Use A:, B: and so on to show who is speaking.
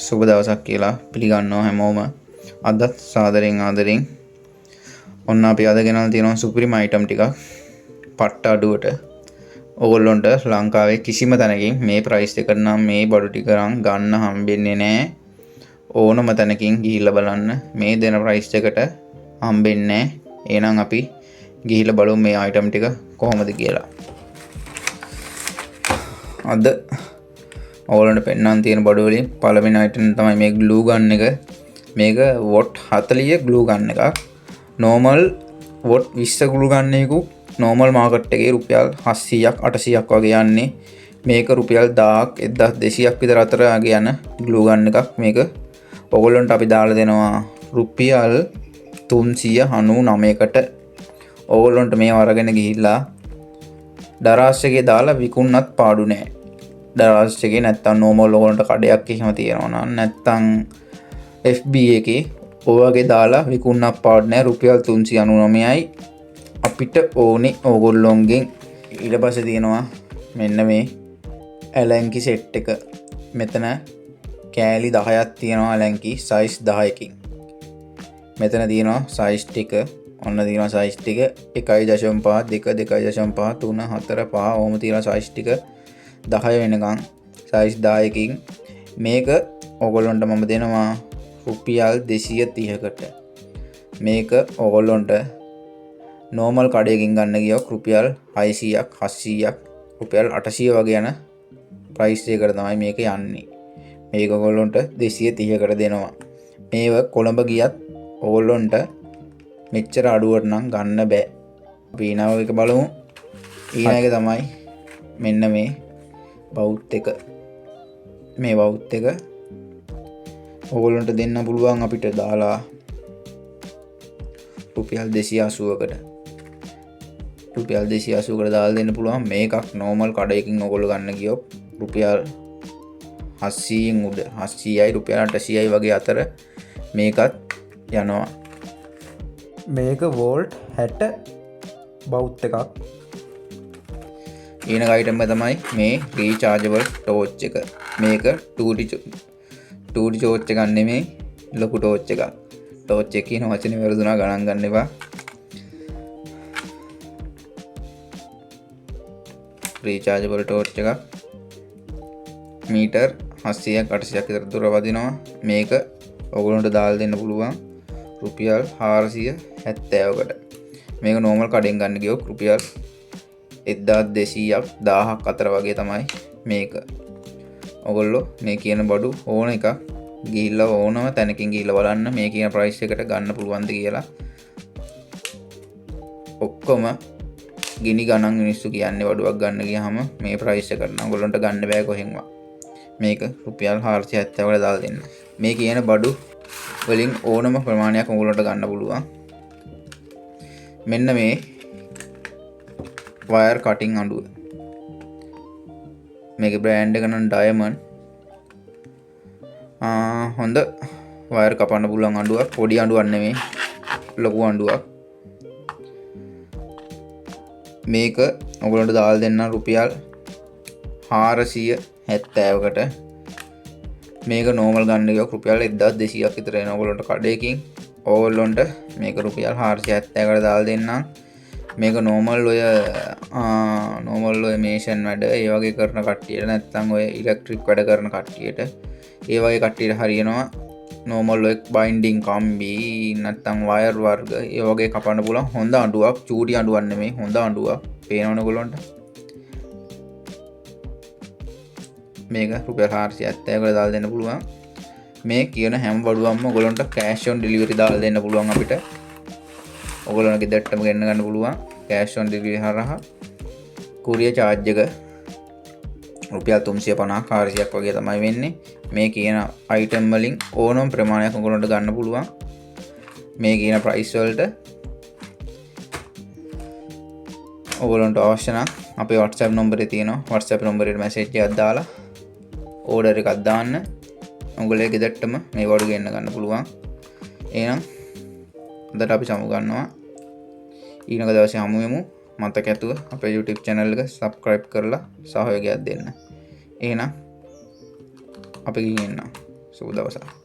A: සුබ දවසක් කියලා පිළිගන්නවා හැමෝම. අදත් සාදරයෙන් ආදරෙන් ඔන්න අපි අද ගෙනල්ලා තියෙනවා සුපිරිම අයිටම් ටිකක් පට්ට අඩුවට. ඕගොල්ලොන්ට ලංකාවේ කිසිම තැනකින් මේ ප්‍රයිස් එකට නම් මේ බඩු ටික ගන්න හම්බෙන්නේ නැහැ. ඕනම තැනකින් ගිහිල්ලා බලන්න මේ දෙන ප්‍රයිස් එකට හම්බෙන්නේ නැහැ. එහෙනම් අපි ගිහිල්ලා බලමු මේ අයිටම් ටික කොහොමද කියලා. අද ඕගොල්ලන්ට පෙන්වන්න තියෙන බඩු වලින් පළවෙනි අයිටම් තමයි මේ ග්ලූ ගන් එක. මේක වොට් 40 ග්ලූ ගන් එකක්. normal වොට් 20 ග්ලූ ගන් එකක normal මාකට් එකේ රුපියල් 700ක් 800ක් වගේ යන්නේ. මේක රුපියල් 1000ක් 1200ක් විතර අතර යන ග්ලූ ගන් එකක්. මේක ඕගොල්ලන්ට අපි දාලා දෙනවා රුපියල් 399කට. ඕගොල්ලන්ට මේව අරගෙන ගිහිල්ලා දරාස් එකේ දාලා විකුණන්නත් පාඩු නෑ. දරාස් එකේ නැත්තම් normal ඕගොල්ලන්ට කඩයක් එහෙම තියෙනවා නම් නැත්තම් FB එකේ ඔය වගේ දාලා විකුණන්නත් පාඩු නෑ. රුපියල් 399යි අපිට ඕනේ ඕගොල්ලොන්ගෙන්. ඊට පස්සේ තියෙනවා මෙන්න මේ ඇලන්කි සෙට් එක. මෙතන කෑලි 10ක් තියෙනවා ඇලන්කි සයිස් 10කින්. මෙතන තියෙනවා සයිස් ටික. ඔන්න තියෙනවා සයිස් ටික 1.5 2 2.5 3 4 5 ඕම තියෙනවා සයිස් ටික 10 වෙනකන් සයිස් 10කින්. මේක ඕගොල්ලොන්ට මම දෙනවා රුපියල් 230කට. මේක ඕගොල්ලොන්ට normal කඩයකින් ගන්න ගියොත් රුපියල් 600ක් 700ක් රුපියල් 800 වගේ යන ප්‍රයිස් එකකට තමයි මේක යන්නේ. මේක ඕගොල්ලොන්ට 230කට දෙනවා. මේව කොළඹ ගියත් ඕගොල්ලොන්ට මෙච්චර අඩුවට නම් ගන්න බෑ. අපි ඊනව එක බලමු. ඊන එක තමයි මෙන්න මේ බවුත් එක. මේ බවුත් එක ඕගොල්ලන්ට දෙන්න පුළුවන් අපිට දාලා රුපියල් 280කට. රුපියල් 280කට දාලා දෙන්න පුළුවන්. මේකක් normal කඩයකින් ඕගොල්ලෝ ගන්න ගියොත් රුපියල් 700න් උඩ 700යි රුපියල් 800යි වගේ අතර මේකත් යනවා. මේක වෝල්ට් 60 බවුත් එකක්. ඊළඟ අයිටම් එක තමයි මේ රීචාර්ජබල් ටෝච් එක. මේක 2D ටෝච් එකක් නෙමෙයි ලොකු ටෝච් එකක්. ටෝච් එක කියන වචනේ වැරදුනා ගණන් ගන්න එපා. රීචාර්ජබල් ටෝච් එකක් මීටර් 700ක් 800ක් විතර දුර වදිනවා. මේක ඔයගොල්ලන්ට දාලා දෙන්න පුළුවන් රුපියල් 470කට. මේක normal කඩෙන් ගන්න ගියොත් රුපියල් 1200ක් 1000ක් අතර වගේ තමයි මේක. ඔයගොල්ලෝ මේ කියන බඩු ඕන එකක් ගිහිල්ලා ඕනම තැනකින් ගිහිල්ලා බලන්න මේ කියන ප්‍රයිස් එකට ගන්න පුළුවන්ද කියලා. ඔක්කොම ගිනි ගණන් මිනිස්සු කියන්නේ බඩුවක් ගන්න ගියාම මේ ප්‍රයිස් එකට නම් ඔයගොල්ලන්ට ගන්න බෑ කොහෙන්වත්. මේක රුපියල් 470කට දාලා දෙන්න. මේ කියන බඩු වලින් ඕනම ප්‍රමාණයක් ඔයගොල්ලන්ට ගන්න පුළුවන්. මෙන්න මේ වයර් කටින් අඬුව. මේකේ බ්‍රෑන්ඩ් එක නම් ඩයමන්ඩ්. හොඳ වයර් කපන්න පුළුවන් අඬුවක්. පොඩි අඬුවක් නෙමෙයි ලොකු අඬුවක්. මේක ඔයගොල්ලන්ට දාලා දෙන්න රුපියල් 470කට. මේක normal ගන්න ගියොත් රුපියල් 1200ක් විතර එන ඔයගොල්ලන්ට කඩේකින්. ඕගොල්ලන්ට මේක රුපියල් 470කට දාලා දෙන්නම්. මේක normal ඔය මේෂන් වැඩ ඒ වගේ කරන කට්ටියට නැත්නම් ඔය ඉලෙක්ට්‍රික් වැඩ කරන කට්ටියට ඒ වගේ කට්ටියට හරියනවා. normal ඔය බයින්ඩින් කම්බි නැත්නම් වයර් වර්ග ඒ වගේ කපන්න පුළුවන් හොඳ අඬුවක්. චූටි අඬුවක් නෙමෙයි හොඳ අඬුවක්. පේනවනේ ඔයගොල්ලන්ට. මේක රුපියල් 470කට දාලා දෙන්න පුළුවන්. මේ කියන හැම බඩුවක්ම ඔයගොල්ලන්ට කෑෂ් ඔන් ඩෙලිවරි දාලා දෙන්න පුළුවන් අපිට. ඔයගොල්ලන්ගේ ගෙදරටම ගෙන්න ගන්න පුළුවන් කෑෂ් ඔන් ඩෙලිවරි හරහා. කුරියර් charge එක රුපියල් 350ක් 400ක් වගේ තමයි වෙන්නේ. මේ කියන අයිටම් වලින් ඕනම ප්‍රමාණයක් ඔයගොල්ලන්ට ගන්න පුළුවන්. මේ කියන ප්‍රයිස් වලට ඔයගොල්ලන්ට අවශ්‍ය නම් අපේ WhatsApp නම්බරේ තියෙනවා. WhatsApp නම්බරේට මැසේජ් එකක් දාලා ඕඩර් එකක් දාන්න. ඔයගොල්ලෝ ගෙදරටම මේ වඩු ගෙන්න ගන්න පුළුවන්. එහෙනම් අදට අපි සමු ගන්නවා. ඊළඟ දවසේ හමු වෙමු. මතක ඇතුව අපේ YouTube channel එක subscribe කරලා සහයෝගයක් දෙන්න. එහෙනම් අපි ගිහින් එන්න. සුබ දවසක්.